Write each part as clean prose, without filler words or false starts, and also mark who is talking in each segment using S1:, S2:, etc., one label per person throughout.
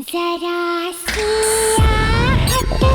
S1: जरा सी आहट होती है।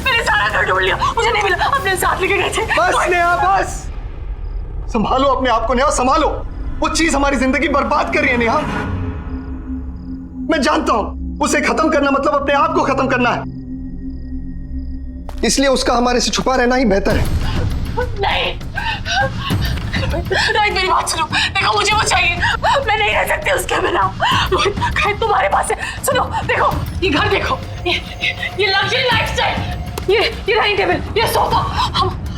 S2: मैंने सारा घर ढूंढ लिया, मुझे नहीं मिला। अपने साथ लेके गए थे।
S3: बस नेहा बस, संभालो अपने आप को नेहा, संभालो। वो चीज हमारी जिंदगी बर्बाद कर रही है नेहा। मैं जानता हूं उसे खत्म करना मतलब अपने आप को खत्म करना है, इसलिए उसका हमारे से छुपा रहना ही बेहतर है।
S2: नहीं रोहित, मेरी बात सुनो। देखो मुझे वो चाहिए, मैं नहीं रह सकती उसके बिना। रोहित कहीं तुम्हारे पास है। सुनो देखो, ये घर देखो, ये लग्जरी लाइफस्टाइल, ये डाइनिंग टेबल, ये सोफा।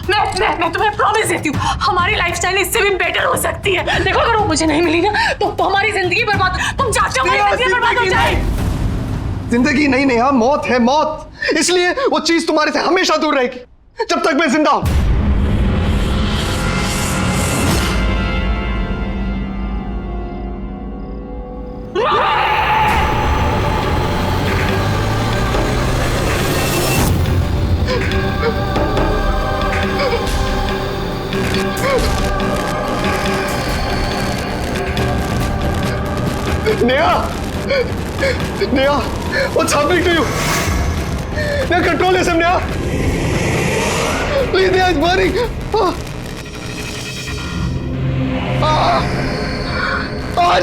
S2: मैं तुम्हें प्रॉमिस देती हूँ, हमारी लाइफस्टाइल इससे भी बेटर हो सकती है। देखो अगर वो मुझे नहीं मिली ना तो हमारी जिंदगी बर्बाद, तुम चाहते हो हमारी जिंदगी बर्बाद हो जाए।
S3: जिंदगी नहीं नेहा, मौत है मौत। इसलिए वो चीज तुम्हारे से हमेशा दूर रहेगी जब तक मैं जिंदा हूं। Neha, Neha, what's happening to you? Neha, control yourself, Neha. Please, Neha, it's burning.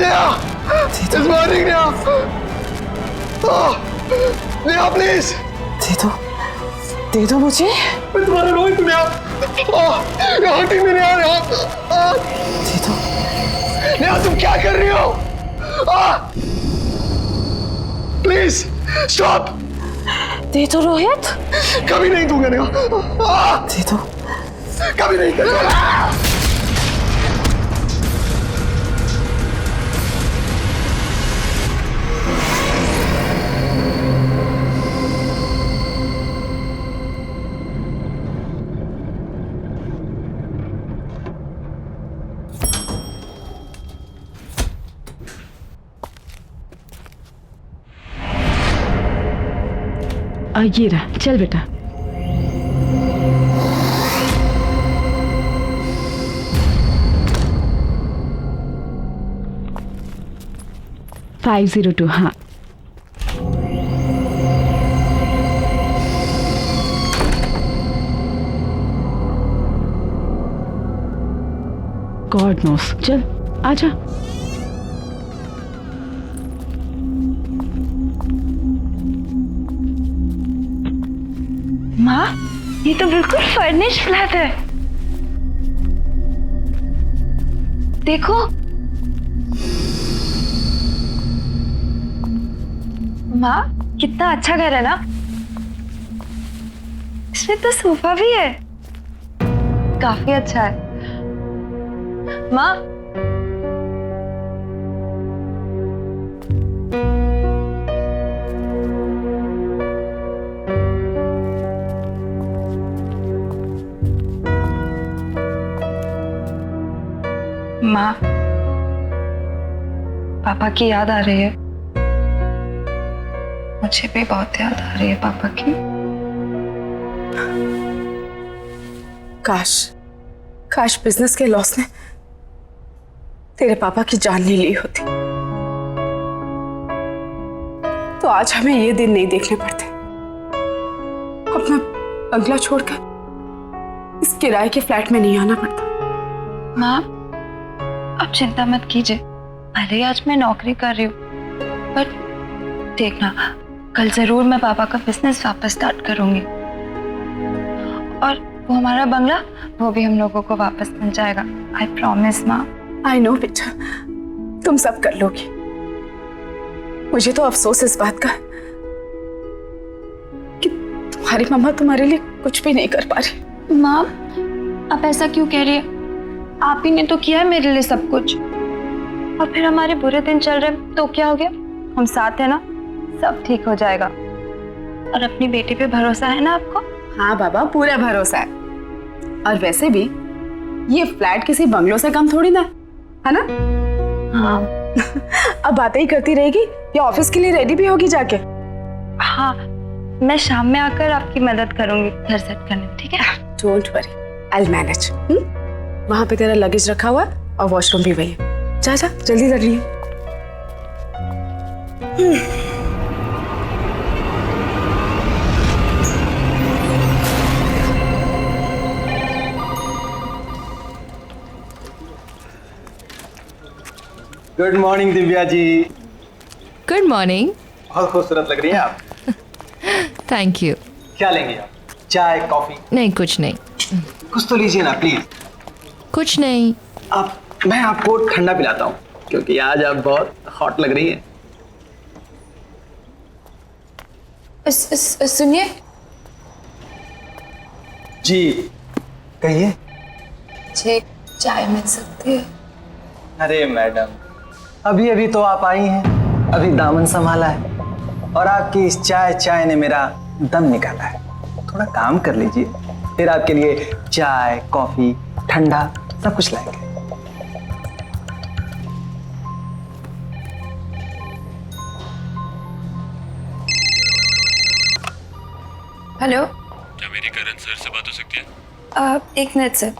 S3: Neha, it's burning, Neha. Neha, please.
S2: दे दो मुझे।
S3: मैं तुम्हारा रोहित हूँ Neha. You're hurting me, Neha.
S2: दे दो।
S3: नेहा, तुम क्या कर रही हो? Please stop.
S2: दे दो रोहित।
S3: कभी नहीं दूंगा नेहा।
S2: दे दो।
S3: कभी नहीं दूंगा।
S4: ये रहा, चल बेटा। $502, हाँ। गॉड नोस, चल आजा।
S5: माँ, ये तो बिल्कुल फर्निश फ्लैट है। देखो। माँ, कितना अच्छा घर है ना। इसमें तो सोफा भी है, काफी अच्छा है। माँ, माँ, पापा की याद आ रही है। मुझे भी बहुत याद आ रही है पापा की।
S2: काश बिजनेस के लॉस ने तेरे पापा की जान ले ली होती तो आज हमें ये दिन नहीं देखने पड़ते। अपना बंगला छोड़कर इस किराए के फ्लैट में नहीं आना पड़ता।
S5: माँ, आप चिंता मत कीजिए। भले आज मैं नौकरी कर रही हूँ, पर देखना कल जरूर मैं पापा का बिजनेस वापस स्टार्ट करूंगी और वो हमारा बंगला वो भी हम लोगों को वापस मिल जाएगा। आई प्रॉमिस माँ।
S2: आई नो बेटा, तुम सब कर लोगी। मुझे तो अफसोस इस बात का तुम्हारी मम्मा तुम्हारे लिए कुछ भी नहीं कर पा रही।
S5: माँ, आप ऐसा क्यों कह रही है? आप ही ने तो किया है मेरे लिए सब कुछ। और फिर हमारे बुरे दिन चल रहे हैं तो क्या हो गया? हम साथ हैं ना, सब ठीक हो जाएगा। और अपनी बेटी पे भरोसा है ना आपको?
S2: हाँ बाबा, पूरा भरोसा है। और वैसे भी ये फ्लैट किसी बंगलों से कम थोड़ी ना है ना?
S5: हाँ।
S2: अब बातें ही करती रहेगी या ऑफिस के लिए रेडी भी होगी जाके?
S5: हाँ, मैं शाम में आकर आपकी मदद करूंगी घर सेट करने में, ठीक है?
S2: Don't worry, I will manage. वहां पे तेरा लगेज रखा हुआ है और वॉशरूम भी वही है। जा जा, जल्दी कर रही
S3: good morning Divya ji.
S6: Good morning.
S3: बहुत खूबसूरत लग रही हैं आप।
S6: Thank you.
S3: क्या लेंगे आप? चाय, कॉफी?
S6: नहीं, कुछ नहीं।
S3: कुछ तो लीजिए ना प्लीज।
S6: कुछ नहीं।
S3: मैं आपको ठंडा पिलाता हूँ क्योंकि आज आप बहुत हॉट लग रही हैं।
S5: सुनिए
S3: जी कहिए।
S5: मुझे चाय मिल सकती है?
S3: अरे मैडम, अभी अभी तो आप आई हैं, अभी दामन संभाला है और आपकी इस चाय ने मेरा दम निकाला है। थोड़ा काम कर लीजिए, फिर आपके लिए चाय, कॉफी, ठंडा सब कुछ लाएंगे।
S5: हेलो,
S7: क्या मेरी करण सर से बात हो सकती है?
S5: एक मिनट सर।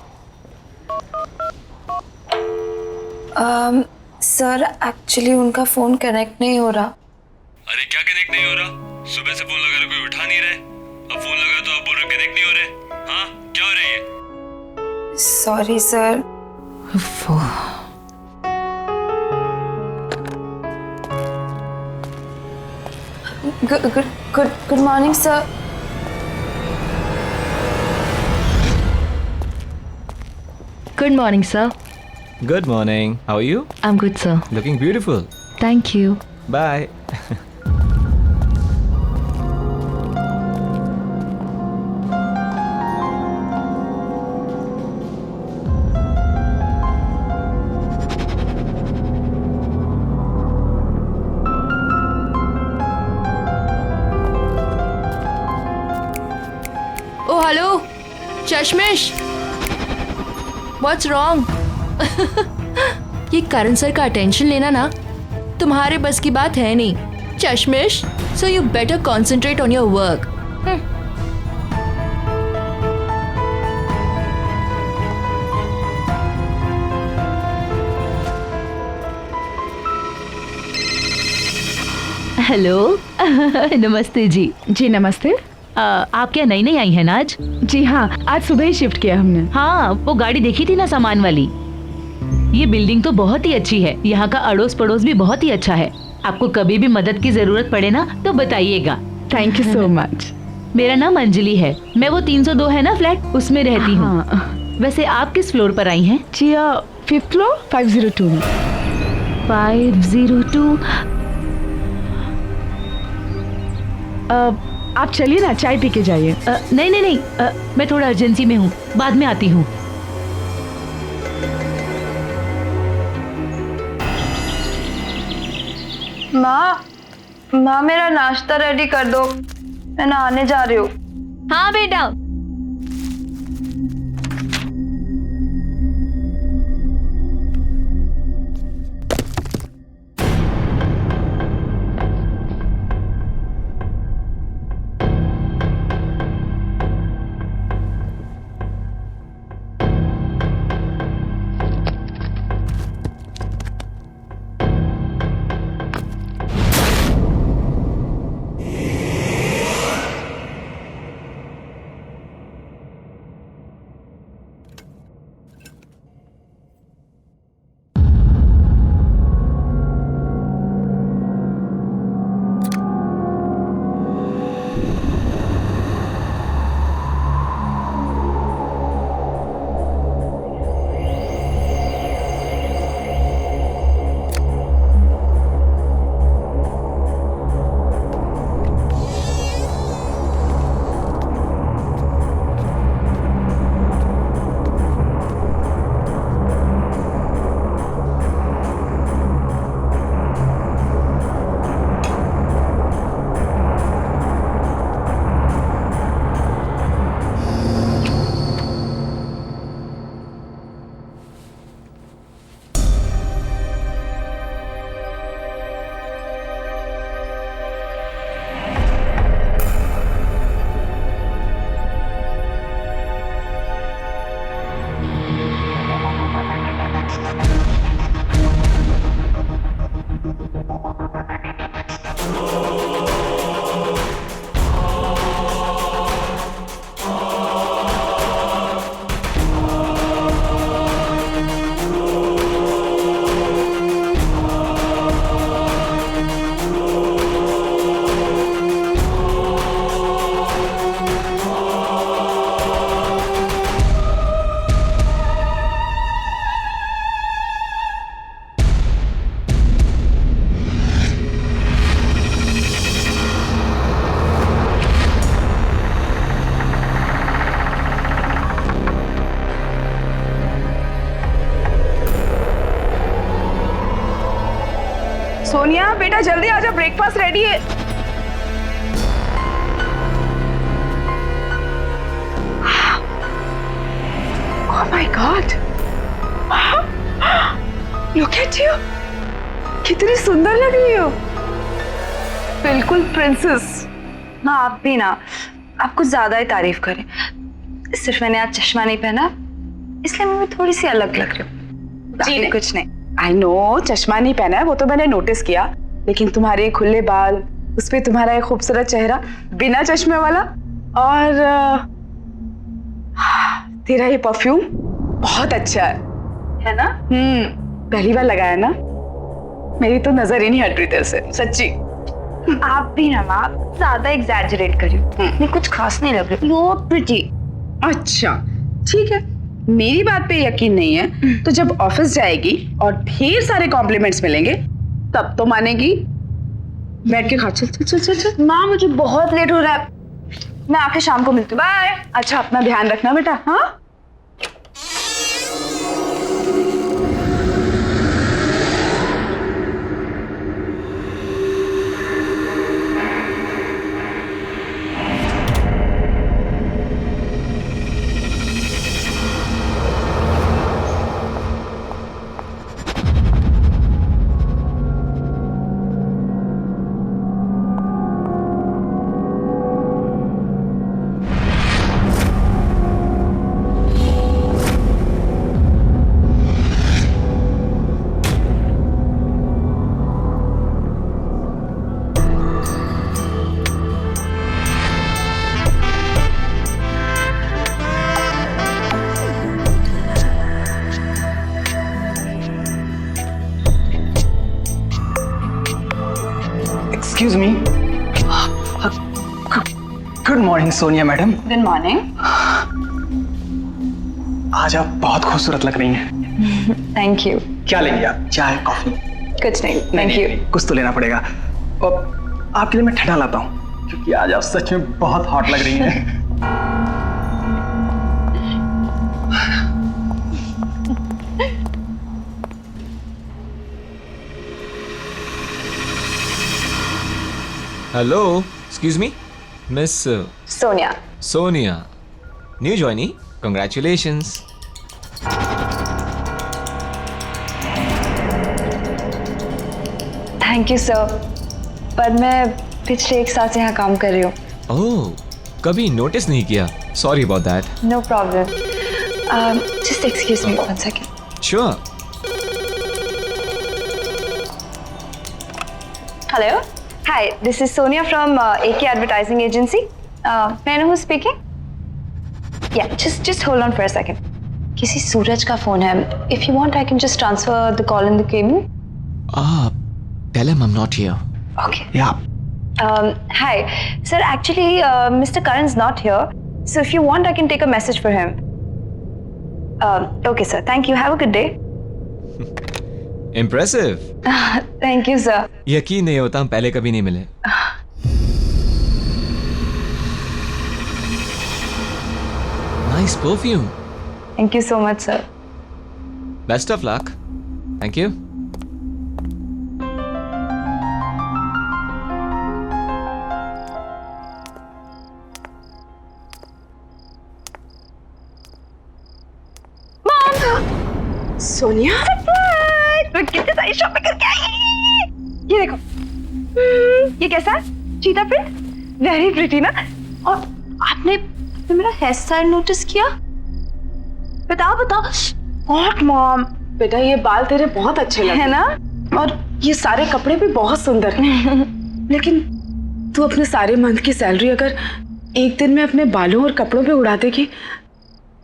S5: सर एक्चुअली उनका फोन कनेक्ट नहीं हो रहा।
S7: अरे क्या कनेक्ट नहीं हो रहा? सुबह से फोन लगा रहा, कोई उठा नहीं रहे। अब फोन लगा तो आप बोल रहे कनेक्ट नहीं हो रहे। हाँ, क्या हो रही है?
S5: Sorry sir. Good morning sir.
S6: Good morning, sir.
S8: Good morning. How are you?
S6: I'm good, sir.
S8: Looking beautiful.
S6: Thank you.
S8: Bye.
S6: Oh, hello. चश्मिश. What's wrong? ये करण सर का अटेंशन लेना ना तुम्हारे बस की बात है नहीं, चश्मिश। So you better concentrate on your work.
S4: Hello. नमस्ते जी।
S2: जी नमस्ते।
S4: आप क्या नई नई आई हैं ना आज?
S2: जी हाँ, आज सुबह ही शिफ्ट किया हमने।
S4: हाँ, वो गाड़ी देखी थी ना सामान वाली। ये बिल्डिंग तो बहुत ही अच्छी है, यहाँ का अड़ोस पड़ोस भी बहुत ही अच्छा है। आपको कभी भी मदद की जरूरत पड़े ना तो बताइएगा।
S2: Thank you so much.
S4: मेरा नाम अंजलि है, मैं वो 302 है ना फ्लैट, उसमें रहती हूँ।
S2: हाँ।
S4: वैसे आप किस फ्लोर पर आई हैं?
S2: जी 5th फ्लोर 502 में।
S4: 502।
S2: आप चलिए ना, चाय पी के जाइए।
S4: नहीं, मैं थोड़ा अर्जेंसी में हूँ, बाद में आती हूँ।
S5: माँ मेरा नाश्ता रेडी कर दो, मैं नहाने जा रही हूँ।
S6: हाँ बेटा।
S2: सोनिया बेटा जल्दी आजा, ब्रेकफास्ट रेडी है। Oh my God! Look at you! कितनी सुंदर लग रही हो, बिल्कुल प्रिंसेस।
S5: माँ आप भी ना, आप कुछ ज्यादा ही तारीफ करें। सिर्फ मैंने आज चश्मा नहीं पहना इसलिए मैं थोड़ी सी अलग लग रही हूँ, बाकी कुछ नहीं।
S2: आई नो चश्मा नहीं पहना है वो तो मैंने नोटिस किया, लेकिन तुम्हारे खुले बाल, उस पे तुम्हारा एक खूबसूरत चेहरा बिना चश्मे वाला, और तेरा ये परफ्यूम बहुत अच्छा है
S5: ना?
S2: पहली बार लगाया ना, मेरी तो नजर ही नहीं हट रही तेरे से, सच्ची।
S5: आप भी ना माँ ज्यादा एग्जैजरेट कर रही हो, मैं कुछ खास नहीं लग रही। You are pretty.
S2: अच्छा ठीक है, मेरी बात पे यकीन नहीं है तो जब ऑफिस जाएगी और ढेर सारे कॉम्प्लीमेंट्स मिलेंगे तब तो मानेगी। बैठ के खा, चल चल चल चल चल।
S5: माँ मुझे बहुत लेट हो रहा है, मैं आके शाम को मिलती हूँ। बाय।
S2: अच्छा अपना ध्यान रखना बेटा। हाँ
S3: excuse me. Good morning Sonia madam.
S2: Good morning.
S3: आज आप बहुत खूबसूरत लग रही हैं।
S5: Thank you.
S3: क्या लेंगे आप, चाय कॉफी?
S5: कुछ नहीं, थैंक यू।
S3: कुछ तो लेना पड़ेगा। और आपके लिए मैं ठंडा लाता हूँ क्योंकि आज आप सच में बहुत हॉट लग रही हैं।
S8: Hello, excuse me, Miss
S5: Sonia.
S8: Sonia. New joinee. Congratulations.
S5: Thank you sir, पर मैं पिछले 1 साल से यहाँ काम कर रही हूँ।
S8: Oh, कभी नोटिस नहीं किया. Sorry about that.
S5: No problem. Just excuse me 1 second.
S8: Sure.
S5: Hello. Hi, this is Sonia from AK Advertising Agency. May I know who's speaking? Yeah, just hold on for a second. किसी सूरज का phone है. If you want, I can just transfer the call in the cabin.
S8: Tell him I'm not here.
S5: Okay.
S3: Yeah.
S5: Hi, sir. Actually, Mr. Karan's not here. So if you want, I can take a message for him. Okay, sir. Thank you. Have a good day.
S8: Impressive.
S5: Thank you, sir.
S8: यकीन नहीं होता हम पहले कभी नहीं मिले. Nice perfume.
S5: Thank you so much, sir.
S8: Best of luck. Thank you.
S2: Sonia
S5: मैं कितनी सारी शॉपिंग करके आई। ये देखो, ये कैसा है? चीता प्रिंट, वेरी प्रिटी ना। और आपने मेरा हेयर स्टाइल नोटिस किया? बताओ बताओ।
S2: व्हाट मॉम, बेटा ये बाल तेरे बहुत अच्छे लगे
S5: है ना,
S2: और ये सारे कपड़े भी बहुत सुंदर हैं। लेकिन तू अपने सारे मंथ की सैलरी अगर एक दिन में अपने बालों और कपड़ों पे उड़ा देगी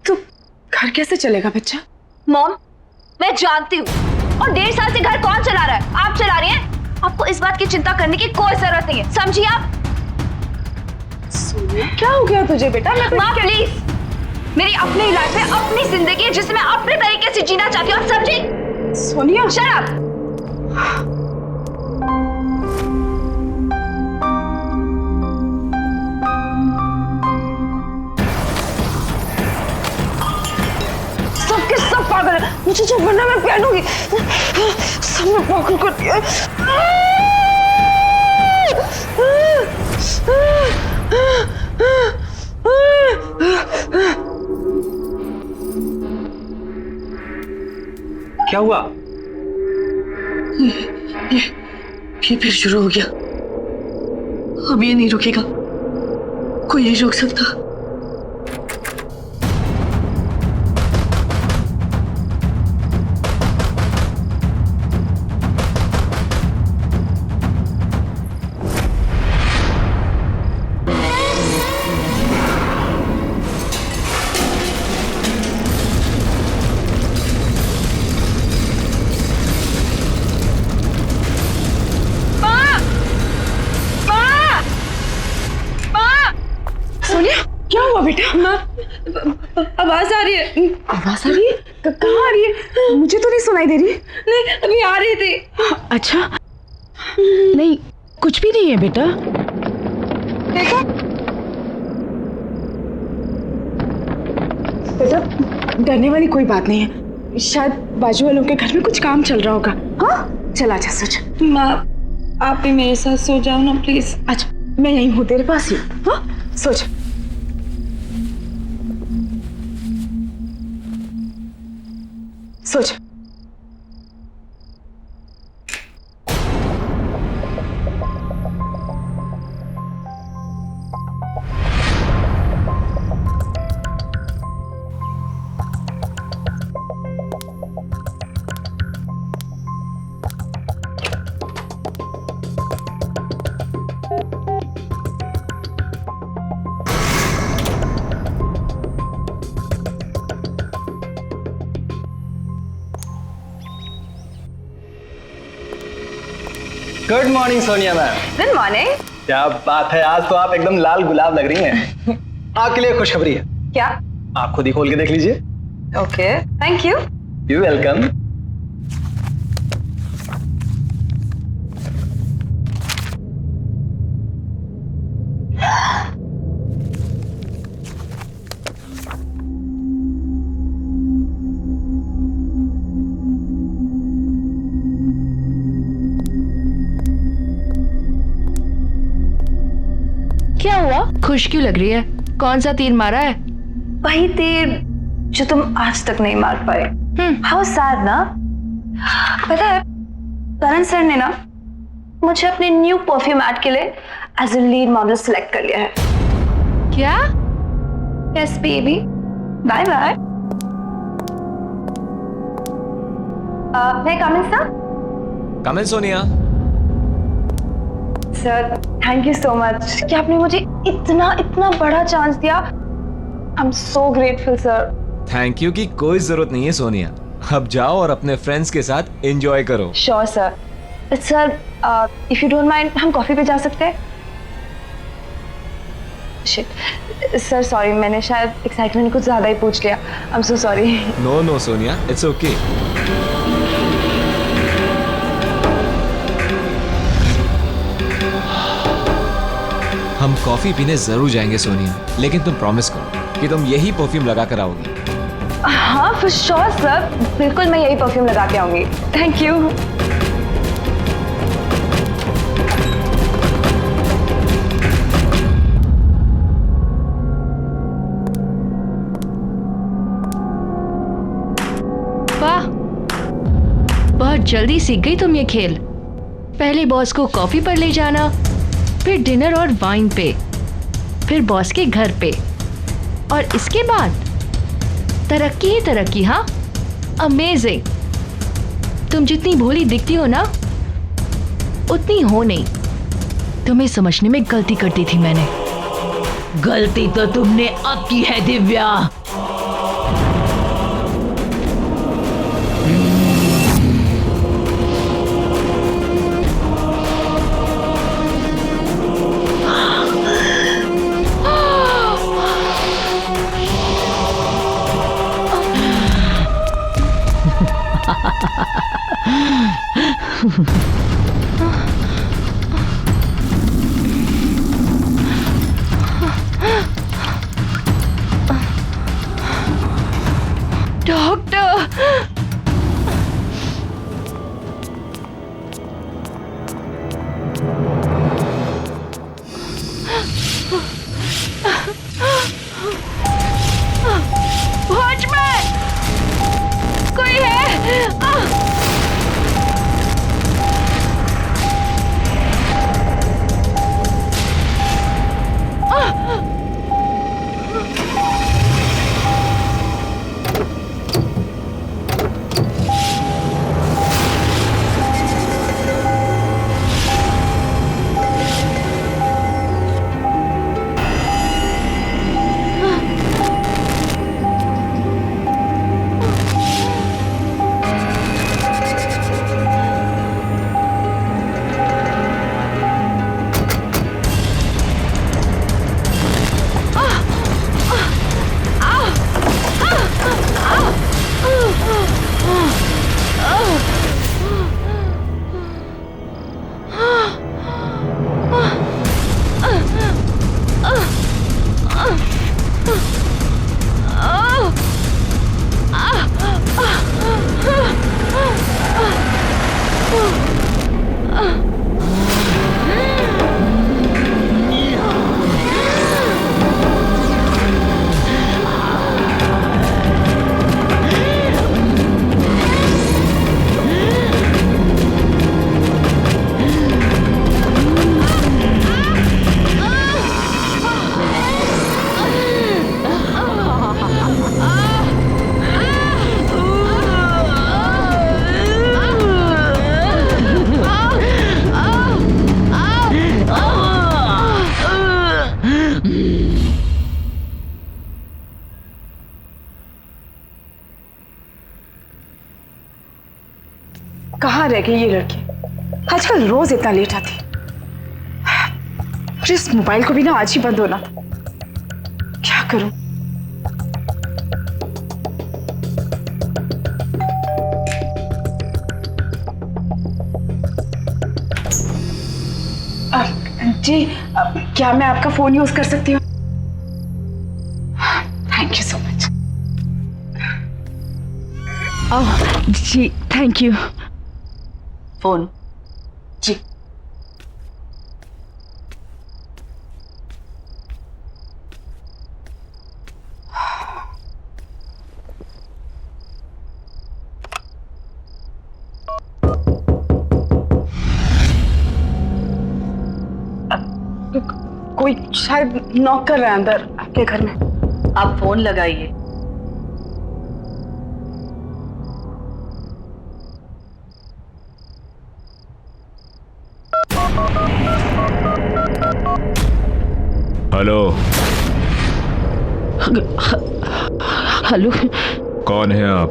S2: तो घर कैसे चलेगा बच्चा?
S5: मॉम मैं जानती हूँ, और 1.5 साल से घर कौन चला रहा है? आप चला रही हैं। आपको इस बात की चिंता करने की कोई जरूरत नहीं है, समझिए आप?
S2: सोनिया क्या हो गया तुझे बेटा?
S5: माँ प्लीज, मेरी अपनी लाइफ है, अपनी जिंदगी है जिसे मैं अपने तरीके से जीना चाहती हूँ, समझी?
S2: Sonia
S5: shut up. सब के सब पागल है, मुझे जो बनना मैं पहनूंगी। सबने पागल कर दिया।
S3: क्या हुआ?
S2: ये फिर शुरू हो गया। अब ये नहीं रुकेगा, कोई नहीं रोक सकता। क्या हुआ बेटा?
S5: आवाज आ रही है।
S2: आवाज आ रही है? कहाँ आ रही है? मुझे तो नहीं सुनाई दे रही।
S5: नहीं, अभी आ रही थी।
S2: अच्छा, नहीं कुछ भी नहीं है बेटा।
S5: देखो
S2: बेटा, डरने वाली कोई बात नहीं है। शायद बाजू वालों के घर में कुछ काम चल रहा होगा। हाँ, चला जा सोच।
S5: माँ, आप भी मेरे साथ सो जाओ ना प्लीज।
S2: अच्छा, मैं यहीं हूँ तेरे पास ही। हाँ, सोच। सोच।
S3: Good morning Sonia ma'am.
S5: Good morning.
S3: क्या बात है, आज तो आप एकदम लाल गुलाब लग रही हैं। आपके लिए खुशखबरी है।
S5: क्या?
S3: आप खुद ही खोल के देख लीजिए।
S5: Okay, thank you.
S3: You welcome.
S6: क्या हुआ? खुश क्यों लग रही है? कौन सा तीर मारा है?
S5: वही तीर जो तुम आज तक नहीं मार पाए। हाउ सैड ना। पता है, करण सर ने ना मुझे अपने न्यू परफ्यूम ऐड के लिए as a lead model select कर लिया है।
S6: क्या?
S5: Yes baby, bye bye. मैं come in sir?
S8: Come in Sonia.
S5: Sir thank you so much कि आपने मुझे इतना बड़ा चांस दिया। I am so grateful sir.
S8: Thank you की कोई जरूरत नहीं है सोनिया। अब जाओ और अपने फ्रेंड्स के साथ एंजॉय करो।
S5: Sure sir. Sir if you don't mind हम कॉफी पे जा सकते हैं? शिट सर, सॉरी, मैंने शायद एक्साइटमेंट कुछ ज्यादा ही पूछ लिया। I am so sorry.
S8: No no Sonia, it's okay. हम कॉफी पीने जरूर जाएंगे सोनिया, लेकिन तुम प्रॉमिस करो कि तुम यही परफ्यूम लगा कर आओगी।
S5: हाँ फॉर श्योर सर, बिल्कुल मैं यही परफ्यूम लगा के आऊंगी। Thank you.
S6: वाह, बहुत जल्दी सीख गई तुम ये खेल। पहले बॉस को कॉफी पर ले जाना, फिर डिनर और वाइन पे, फिर बॉस के घर पे, और इसके बाद तरक्की ही तरक्की। हाँ, अमेजिंग। तुम जितनी भोली दिखती हो ना, उतनी हो नहीं। तुम्हें समझने में गलती कर दी थी मैंने।
S4: गलती तो तुमने अब की है दिव्या।
S6: डॉक्टर,
S2: कहाँ रह गई ये लड़की? आजकल रोज इतना लेट आती। और इस मोबाइल को भी ना आज ही बंद होना था। क्या करूं? जी क्या मैं आपका फोन यूज कर सकती हूँ? Thank you so much. जी थैंक यू। फोन जी। कोई शायद नॉक कर रहा है अंदर आपके घर में।
S9: आप फोन लगाइए।
S7: हेलो।
S2: हेलो।
S7: कौन है आप?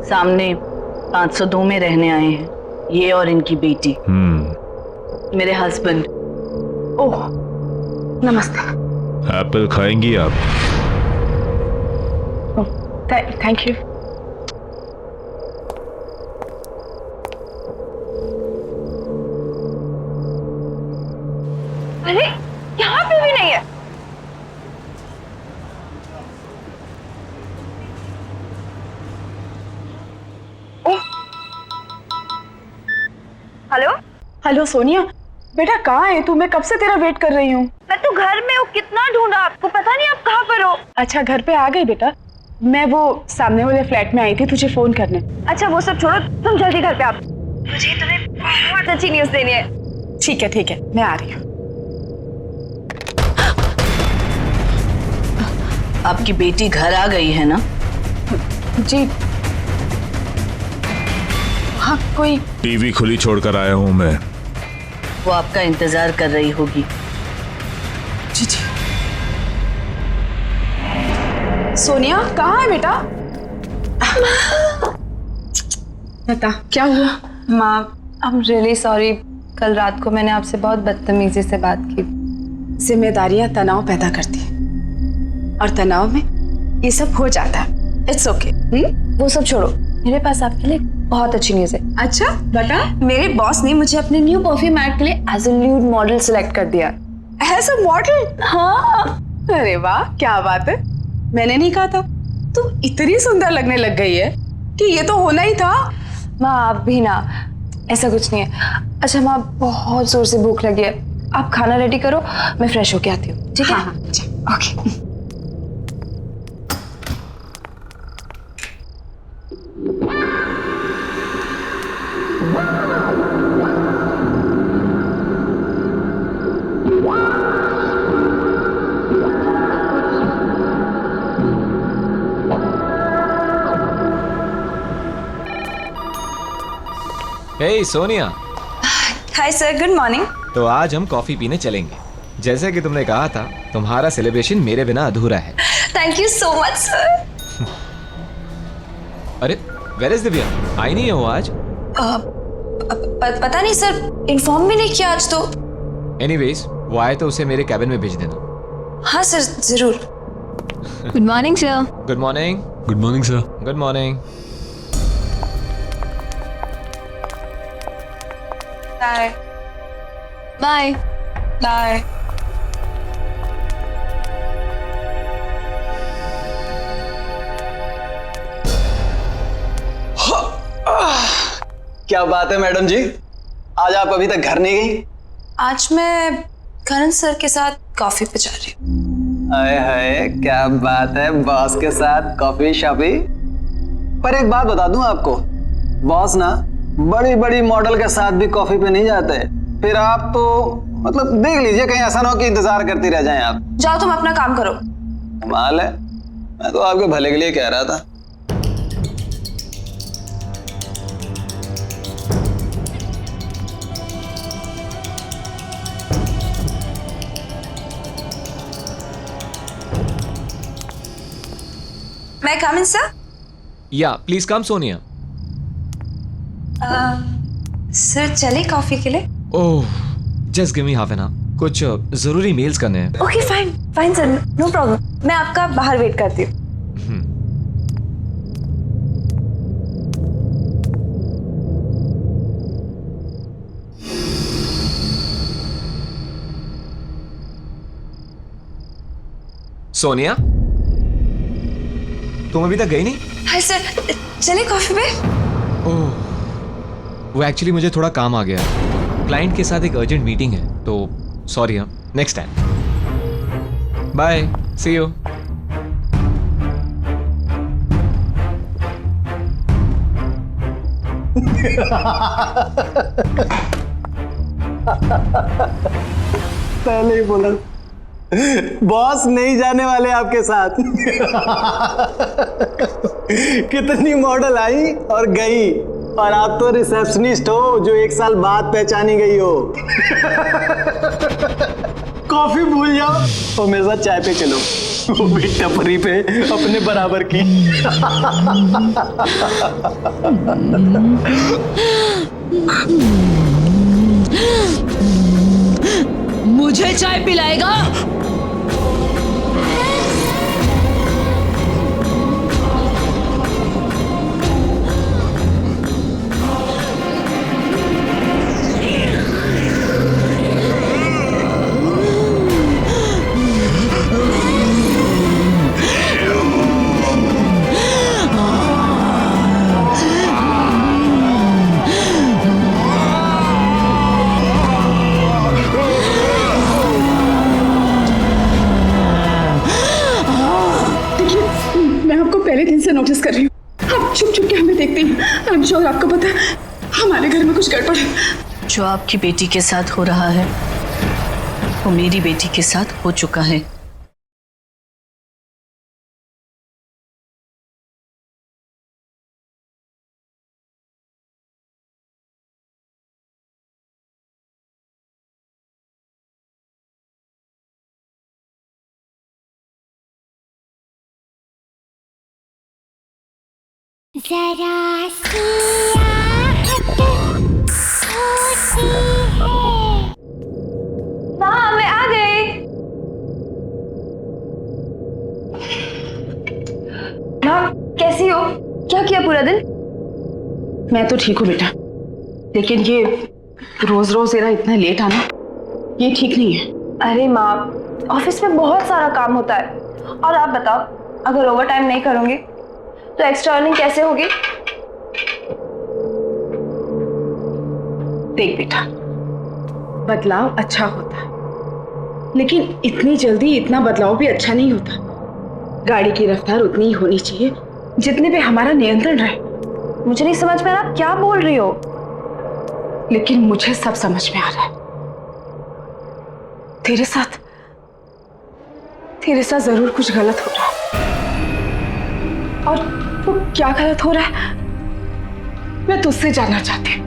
S9: सामने 502 में रहने आए हैं, ये और इनकी बेटी। मेरे हस्बैंड।
S2: ओह नमस्ते।
S7: एप्पल खाएंगी आप?
S2: Thank you.
S5: अरे यहाँ पे भी नहीं है। हेलो
S2: हेलो सोनिया, बेटा कहाँ है तू? मैं कब से तेरा वेट कर रही हूँ।
S5: मैं तो घर में हूँ, कितना ढूंढा आपको, पता नहीं आप कहाँ पर हो।
S2: अच्छा घर पे आ गई बेटा। मैं वो सामने वाले फ्लैट में आई थी तुझे फोन करने।
S5: अच्छा वो सब छोड़ो, तुम जल्दी घर पे आओ, मुझे तुम्हें बहुत अच्छी न्यूज़ देनी है।
S2: ठीक है मैं आ रही हूँ।
S9: आपकी बेटी घर आ गई है ना?
S2: जी हाँ। कोई
S7: टीवी खुली छोड़कर आया हूँ मैं।
S9: वो आपका इंतजार कर रही होगी।
S2: जी सोनिया कहाँ है बेटा? बता क्या हुआ?
S5: माँ आई एम रियली सॉरी, कल रात को मैंने आपसे बहुत बदतमीजी से बात की।
S2: जिम्मेदारियां तनाव पैदा करती हैं और तनाव में ये सब हो जाता है। It's okay.
S5: वो सब छोड़ो, मेरे पास आपके लिए बहुत अच्छी न्यूज़ है।
S2: अच्छा बता।
S5: मेरे बॉस ने मुझे अपने न्यू परफ्यूम ऐड के लिए as a lead model select कर दिया।
S2: As a model?
S5: हाँ।
S2: अरे वाह क्या बात है। मैंने नहीं कहा था तू इतनी सुंदर लगने लग गई है कि ये तो होना ही था।
S5: माँ आप भी ना, ऐसा कुछ नहीं है। अच्छा माँ बहुत जोर से भूख लगी है, आप खाना रेडी करो, मैं फ्रेश होके आती हूँ। ठीक है?
S2: हाँ okay.
S8: Hey Sonia.
S5: Hi sir, good morning.
S8: तो आज हम कॉफी पीने चलेंगे। जैसे कि तुमने कहा था, तुम्हारा सेलिब्रेशन मेरे बिना अधूरा है।
S5: Thank you so much sir.
S8: अरे वेयर इज दिव्या? आई नहीं है वो आज?
S5: पता नहीं सर, इन्फॉर्म भी नहीं किया आज तो।
S8: एनीवेज वो आए तो उसे मेरे कैबिन में भेज देना।
S5: हाँ सर जरूर। Good morning sir.
S8: Good morning.
S7: Good morning sir.
S8: Good morning.
S5: Bye bye bye.
S3: क्या बात है मैडम जी, आज आप अभी तक घर नहीं गई?
S5: आज मैं करण सर के साथ कॉफी पे जा रही हूँ।
S3: हाय हाय क्या बात है, बॉस के साथ कॉफी शॉपी। पर एक बात बता दूं आपको, बॉस ना बड़ी बड़ी मॉडल के साथ भी कॉफी पे नहीं जाते। फिर आप तो मतलब देख लीजिए, कहीं ऐसा ना हो कि इंतजार करती रह जाएं आप।
S5: जाओ तुम अपना काम करो।
S3: कमाल है, मैं तो आपके भले के लिए कह रहा था।
S5: मैं कम इन सर?
S8: या प्लीज कम सोनिया।
S5: सर चले कॉफी के लिए?
S8: Oh, just give me half an hour, कुछ जरूरी मेल्स करने हैं।
S5: Okay fine fine sir, no problem, मैं आपका बाहर वेट करती हूँ।
S8: सोनिया, तुम अभी तक गई नहीं?
S5: हाय सर, चले कॉफी पे?
S8: ओह, वो एक्चुअली मुझे थोड़ा काम आ गया है, क्लाइंट के साथ एक अर्जेंट मीटिंग है, तो सॉरी। हम next time, bye, see you.
S3: पहले ही बोला बॉस नहीं जाने वाले आपके साथ। कितनी मॉडल आई और गई, और आप तो रिसेप्शनिस्ट हो जो 1 साल बाद पहचानी गई हो। कॉफी भूल जाओ और मेरे साथ चाय पे चलो, वो भी टपरी पे अपने बराबर की।
S4: मुझे चाय पिलाएगा?
S2: पहले दिन से नोटिस कर रही हूँ, आप छुप छुप के हमें देखते हैं। आई एम श्योर आपको पता है हमारे घर में कुछ गड़बड़ है।
S9: जो आपकी बेटी के साथ हो रहा है वो मेरी बेटी के साथ हो चुका है।
S1: जरा सी आहट होती है।
S5: हाँ मैं आ गई। माँ कैसी हो? क्या किया पूरा दिन?
S2: मैं तो ठीक हूँ बेटा, लेकिन ये रोज रोज इतना लेट आना ये ठीक नहीं है।
S5: अरे माँ, ऑफिस में बहुत सारा काम होता है, और आप बताओ अगर ओवर टाइम नहीं करूँगी तो एक्स्ट्रा अर्निंग कैसे होगी?
S2: देख बेटा, बदलाव अच्छा होता है, लेकिन इतनी जल्दी इतना बदलाव भी अच्छा नहीं होता। गाड़ी की रफ्तार उतनी ही होनी चाहिए जितने पे हमारा नियंत्रण रहे।
S5: मुझे नहीं समझ में आ रहा आप क्या बोल रही हो।
S2: लेकिन मुझे सब समझ में आ रहा है। तेरे साथ जरूर कुछ गलत हो रहा है, और वो क्या गलत हो रहा है मैं तुझसे जानना चाहती हूँ।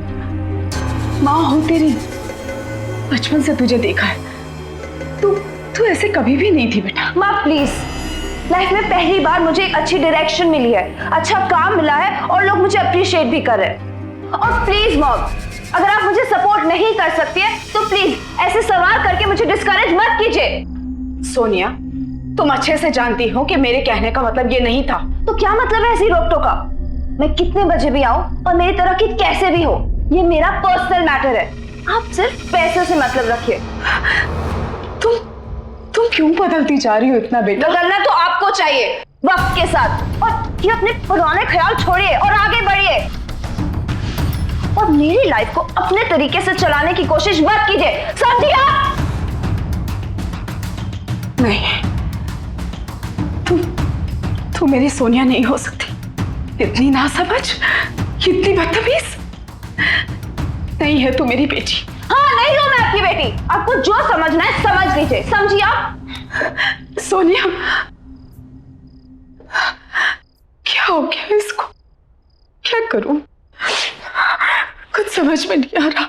S2: माँ हो तेरी, बचपन से तुझे देखा है, तू ऐसे कभी भी नहीं थी बेटा।
S5: माँ प्लीज, लाइफ में पहली बार मुझे एक अच्छी डायरेक्शन मिली है, अच्छा काम मिला है, और लोग मुझे अप्रिशिएट भी कर रहे हैं। और प्लीज मॉम, अगर आप मुझे सपोर्ट नहीं कर सकती है तो प्लीज ऐसे सवाल करके मुझे डिस्करेज मत कीजिए।
S2: सोनिया, तुम अच्छे से जानती हो कि मेरे कहने का मतलब ये नहीं था।
S5: तो क्या मतलब है ऐसी रोक टोका? मैं कितने बजे भी आऊं और मेरी तरह की कैसे भी हो, ये मेरा पर्सनल मैटर है। आप सिर्फ पैसे से मतलब रखिए।
S2: तुम क्यों बदलती जा रही हो इतना बेटा?
S5: बदलना तो आपको चाहिए वक्त के साथ, और ये अपने पुराने ख्याल छोड़िए और आगे बढ़िए, और मेरी लाइफ को अपने तरीके से चलाने की कोशिश मत कीजिए, समझिए आप?
S2: नहीं, तू मेरी सोनिया नहीं हो सकती। इतनी नासमझ, इतनी बदतमीज नहीं है तू मेरी बेटी।
S5: हाँ, नहीं हूं मैं आपकी बेटी। आपको जो समझना है समझ लीजिए, समझिए आप?
S2: सोनिया, क्या हो गया इसको? क्या करूं? कुछ समझ में नहीं आ रहा।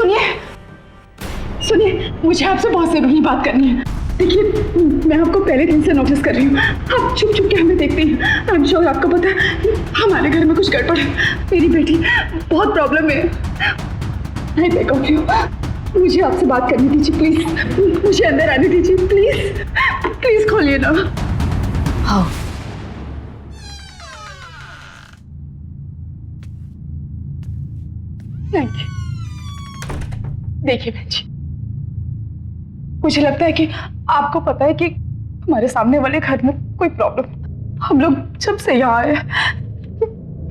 S2: सुनिए सुनिए, मुझे आपसे बहुत जरूरी बात करनी है। देखिए, मैं आपको पहले दिन से नोटिस कर रही हूँ, आप चुप चुप के हमें देखते हैं। आई एम श्योर आपको पता है हमारे घर में कुछ गड़बड़ है। मेरी बेटी बहुत प्रॉब्लम में है। मैं बेक ऑफ यू, मुझे आपसे बात करनी दीजिए प्लीज, मुझे अंदर आने दीजिए प्लीज, प्लीज खोलिए ना।
S9: हाँ,
S2: थैंक यू। देखिए बहन जी, मुझे लगता है कि आपको पता है कि हमारे सामने वाले घर में कोई प्रॉब्लम। हम लोग जब से यहाँ आए,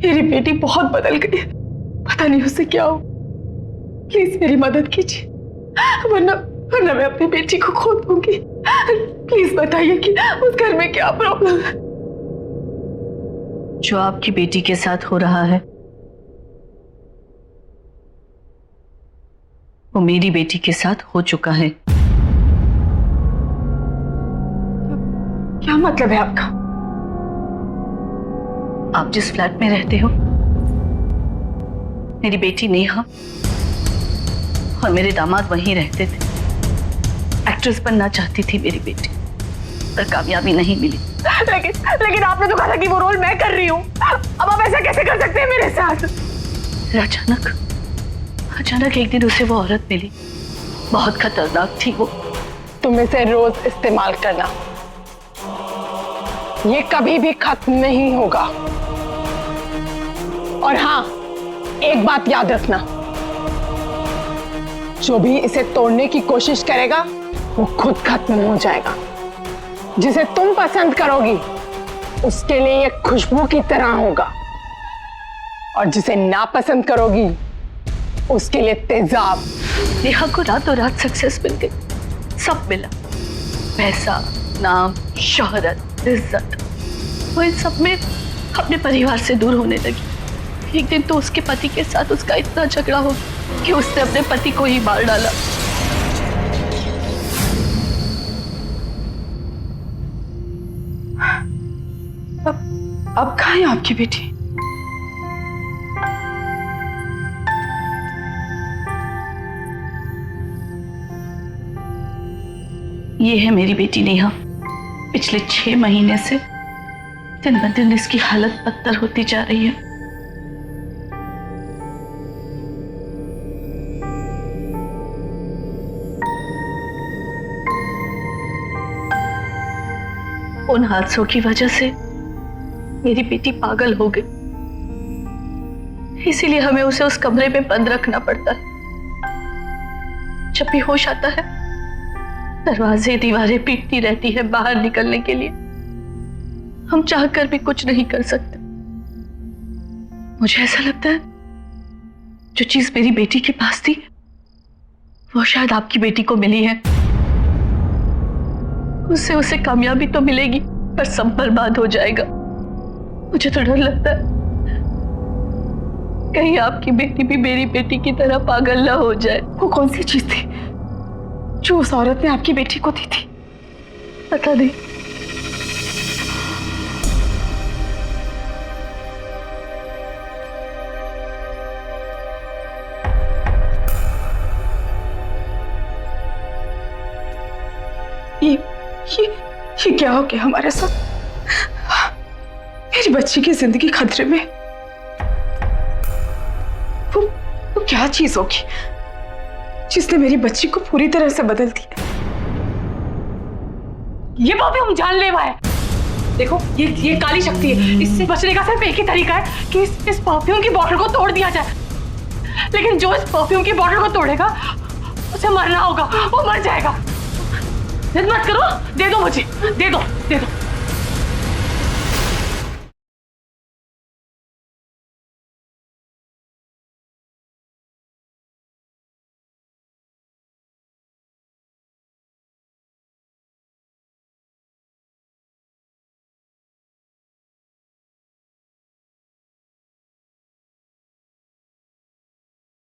S2: मेरी बेटी बहुत बदल गई है, पता नहीं उससे क्या हो। प्लीज मेरी मदद कीजिए, वरना वरना मैं अपनी बेटी को खो दूंगी। प्लीज बताइए कि उस घर में क्या प्रॉब्लम है।
S9: जो आपकी बेटी के साथ हो रहा है वो मेरी बेटी के साथ हो चुका है।
S2: क्या मतलब है आपका?
S9: आप जिस फ्लैट में रहते हो, मेरी बेटी नेहा और मेरे दामाद वहीं रहते थे। एक्ट्रेस बनना चाहती थी मेरी बेटी, पर कामयाबी नहीं मिली।
S2: लेकिन आपने तो कहा था कि वो रोल मैं कर रही हूँ। अब आप ऐसा कैसे कर सकते हैं मेरे साथ?
S9: अचानक एक दिन उसे वो औरत मिली, बहुत खतरनाक थी वो।
S2: तुम इसे रोज इस्तेमाल करना, ये कभी भी खत्म नहीं होगा। और हाँ, एक बात याद रखना, जो भी इसे तोड़ने की कोशिश करेगा वो खुद खत्म हो जाएगा। जिसे तुम पसंद करोगी उसके लिए ये खुशबू की तरह होगा, और जिसे नापसंद करोगी उसके लिए तेजाब।
S9: नेहा को रातों रात सक्सेस मिल गई, सब मिला, पैसा, नाम, शोहरत, इज्जत। वो इन सब में अपने परिवार से दूर होने लगी। एक दिन तो उसके पति के साथ उसका इतना झगड़ा हो कि उसने अपने पति को ही मार डाला।
S2: अब कहाँ है आपकी बेटी?
S9: ये है मेरी बेटी नेहा। पिछले 6 महीने से दिन ब दिन इसकी हालत बदतर होती जा रही है। उन हादसों की वजह से मेरी बेटी पागल हो गई, इसीलिए हमें उसे उस कमरे में बंद रखना पड़ता है। जब भी होश आता है, दरवाजे दीवारें पीटती रहती है बाहर निकलने के लिए। हम चाहकर भी कुछ नहीं कर सकते। मुझे ऐसा लगता है जो चीज मेरी बेटी के पास थी वो शायद आपकी बेटी को मिली है। उससे उसे कामयाबी तो मिलेगी, पर सब बर्बाद हो जाएगा। मुझे तो डर लगता है कहीं आपकी बेटी भी मेरी बेटी की तरह पागल ना हो जाए।
S2: वो कौन सी चीज थी जो उस औरत ने आपकी बेटी को दी थी?
S9: पता नहीं।
S2: ये क्या हो गया हमारे साथ? मेरी बच्ची की जिंदगी खतरे में। वो क्या चीज होगी जिसने मेरी बच्ची को पूरी तरह से बदल दिया? ये परफ्यूम जानलेवा है। देखो, ये काली शक्ति है। इससे बचने का सिर्फ एक ही तरीका है कि इस परफ्यूम की बोतल को तोड़ दिया जाए। लेकिन जो इस परफ्यूम की बोतल को तोड़ेगा उसे मरना होगा, वो मर जाएगा। जिद मत करो, दे दो मुझे, दे दो, दे दो।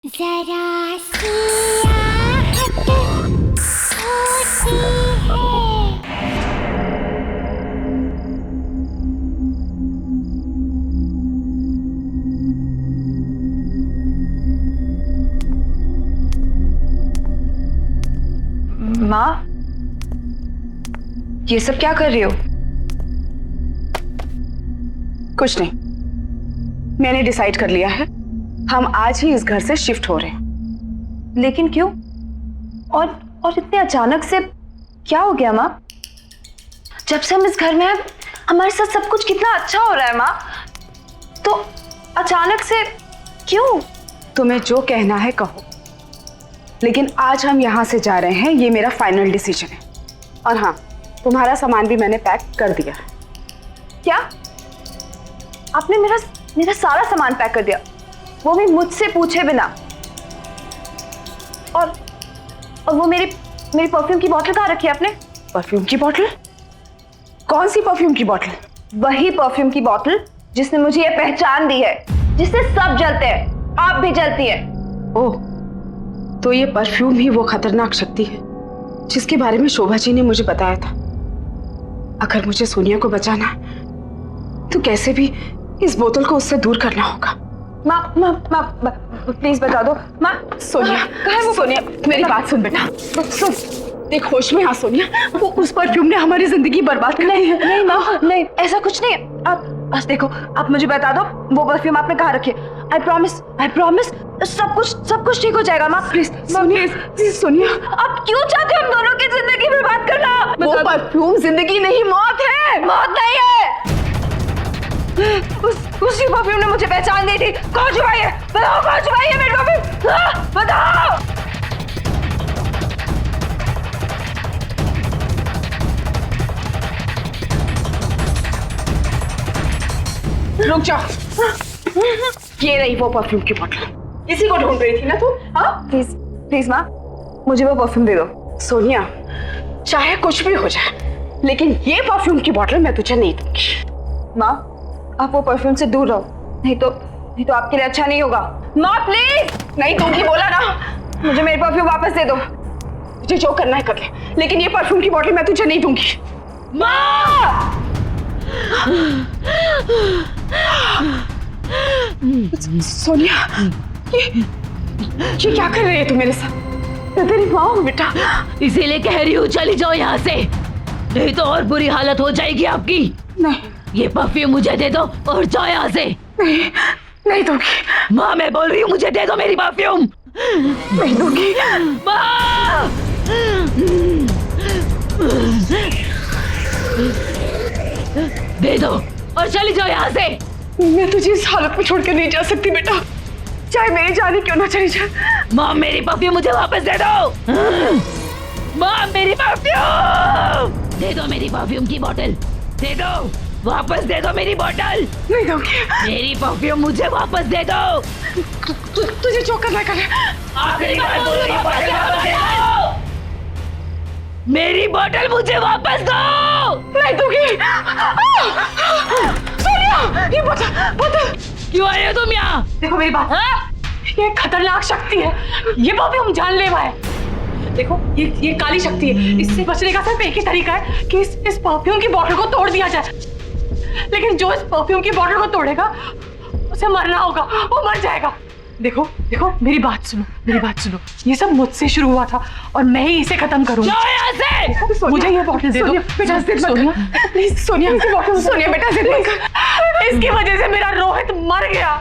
S1: जरा सी आहट होती है।
S5: माँ, ये सब क्या कर रही हो?
S9: कुछ नहीं, मैंने डिसाइड कर लिया है, हम आज ही इस घर से शिफ्ट हो रहे हैं।
S5: लेकिन क्यों? और इतने अचानक से क्या हो गया माँ? जब से हम इस घर में हैं, हमारे साथ सब कुछ कितना अच्छा हो रहा है माँ, तो अचानक से क्यों?
S9: तुम्हें जो कहना है कहो, लेकिन आज हम यहाँ से जा रहे हैं, ये मेरा फाइनल डिसीजन है। और हाँ, तुम्हारा सामान भी मैंने पैक कर दिया है।
S5: क्या? आपने मेरा सारा सामान पैक कर दिया, वो भी मुझसे पूछे बिना? और वो मेरी परफ्यूम की बोतल कहाँ रखी है आपने?
S9: परफ्यूम की बोतल? कौन सी परफ्यूम की बोतल?
S5: वही परफ्यूम की बोतल जिसने मुझे ये पहचान दी है, जिससे सब जलते हैं, आप भी जलती है।
S9: ओह, तो ये परफ्यूम ही वो खतरनाक शक्ति है जिसके बारे में शोभा जी ने मुझे बताया था। अगर मुझे सोनिया को बचाना है तो कैसे भी इस बोतल को उससे दूर करना होगा।
S5: माँ प्लीज बता दो। माँ,
S9: सोनिया, कहाँ है वो? सोनिया, मेरी बात सुन बेटा, सुन, देख होश में आ सोनिया, वो उस परफ्यूम ने हमारी जिंदगी बर्बाद कर दी है।
S5: नहीं माँ, नहीं, ऐसा कुछ नहीं है। आप बस देखो, आप मुझे बता दो वो परफ्यूम आपने कहाँ रखी है। आई प्रॉमिस सब कुछ ठीक हो जाएगा माँ। प्लीज
S9: सोनिया,
S5: आप क्यों चाहते हो हम दोनों की जिंदगी बर्बाद करना?
S9: वो परफ्यूम जिंदगी नहीं, मौत है।
S5: मौत नहीं है। उसी परफ्यूम ने मुझे पहचान दी थी। कौन छुपाई है? बताओ, कौन छुपाई है मेरी परफ्यूम? बताओ।
S9: रुक जाओ, ये रही वो परफ्यूम की बोतल। इसी को ढूंढ रही थी ना तू? हाँ,
S5: प्लीज माँ, मुझे वो परफ्यूम दे दो।
S9: सोनिया, चाहे कुछ भी हो जाए, लेकिन ये परफ्यूम की बोतल मैं तुझे नहीं दूंगी।
S5: माँ, आप वो परफ्यूम से दूर रहो, नहीं तो आपके लिए अच्छा नहीं होगा। माँ प्लीज।
S9: नहीं दूंगी, बोला ना।
S5: मुझे मेरी परफ्यूम वापस दे दो।
S9: तुझे जो करना है कर ले, लेकिन ये परफ्यूम की बोतल मैं तुझे नहीं दूंगी।
S5: माँ!
S9: सोनिया, ये क्या कर रही है तू मेरे साथ? मैं तेरी माँ हूँ बेटा।
S4: इसीलिए कह रही हूँ चली जाओ यहाँ से, नहीं तो और बुरी हालत हो जाएगी आपकी।
S9: नहीं,
S4: ये परफ्यूम मुझे दे दो और जाओ यहाँ से।
S9: नहीं दूंगी।
S4: माँ, मैं बोल रही हूँ मुझे दे दो मेरी परफ्यूम।
S9: नहीं दूंगी।
S4: माँ! दे दो और चली जाओ यहाँ से।
S9: मैं तुझे इस हालत में छोड़कर नहीं जा सकती बेटा, चाहे मेरी जान ही क्यों ना चली जाए।
S4: माँ, मेरी परफ्यूम मुझे वापस दे दो। माँ, मेरी परफ्यूम दे दो, मेरी परफ्यूम की बोतल दे दो, वापस दे दो मेरी बोतल।
S9: नहीं दूंगी।
S4: मेरी परफ्यूम मुझे वापस दे दो।
S9: तुझे जो करना कर।
S4: आखिरी बार बोल रही हूँ, बोतल वापस दे दो। मेरी बोतल मुझे वापस दो।
S9: नहीं दूंगी। सोनिया, ये बोतल।
S4: क्यों आए हो तुम यहाँ?
S2: देखो मेरी बात, ये खतरनाक शक्ति है, ये परफ्यूम जानलेवा है। देखो ये काली शक्ति है, इससे बचने का सिर्फ एक ही तरीका है कि इस परफ्यूम की बोतल को तोड़ दिया जाए। लेकिन जो इस परफ्यूम की बोतल को तोड़ेगा उसे मरना होगा, वो मर जाएगा। देखो मेरी बात सुनो, ये सब मुझसे शुरू हुआ था और मैं ही इसे खत्म करूंगा। मुझे ये बोतल दे दो बेटा। सोनिया प्लीज, सोनिया बेटा जिद मत कर। इसकी वजह से मेरा रोहित मर गया,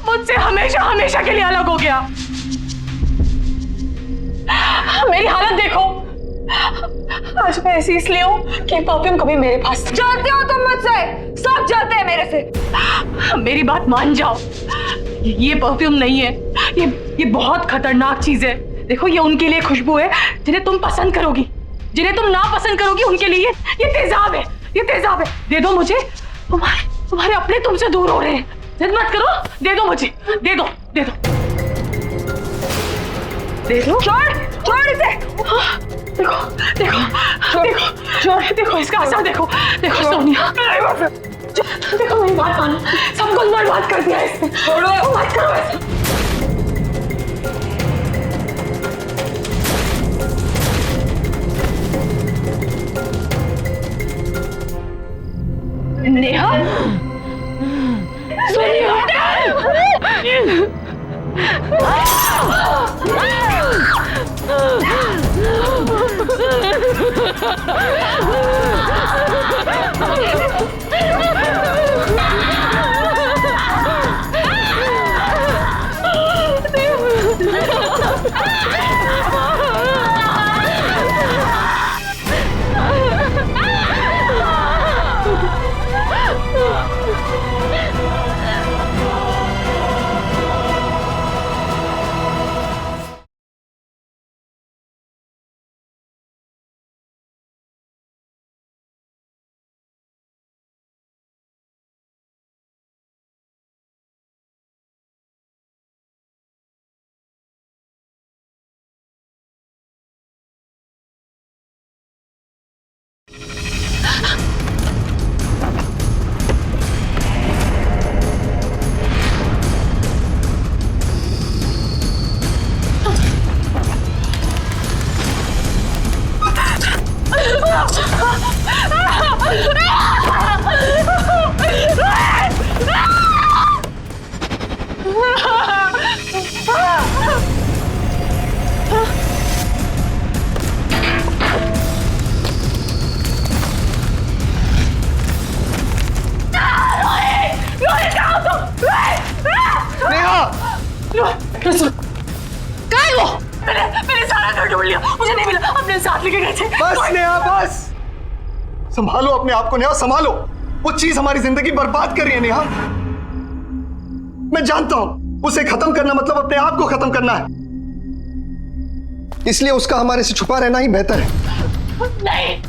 S2: मुझसे हमेशा के लिए अलग हो गया। मेरी हालत देखो, आज मैं ऐसी इसलिए हूँ कि परफ्यूम कभी मेरे पास।
S5: जलते हो तुम मुझसे, सब जलते हैं मेरे से।
S2: मेरी बात मान जाओ, ये परफ्यूम नहीं है, ये बहुत खतरनाक चीज है। देखो ये उनके लिए खुशबू है जिन्हें तुम पसंद करोगी, जिन्हें तुम ना पसंद करोगी उनके लिए ये तेजाब है। दे दो मुझे, तुम्हारे अपने तुमसे दूर हो रहे हैं। जिद मत करो, दे दो मुझे, दे दो।
S5: छोड़ इसे।
S2: देखो इसका असर देखो सोनिया, देखो मेरी बात मानो, सब कुछ बर्बाद कर दिया इसने। छोड़ो, मत करो ऐसा। नेहा, सोनिया, क्या है वो? मैंने सारा घर ढूंढ लिया, मुझे नहीं मिला। अपने साथ लेके गए थे।
S10: बस नेहा बस, संभालो अपने आप को नेहा, संभालो। वो चीज हमारी जिंदगी बर्बाद कर रही है नेहा। मैं जानता हूं उसे खत्म करना मतलब अपने आप को खत्म करना है, इसलिए उसका हमारे से छुपा रहना ही बेहतर है।
S2: नहीं,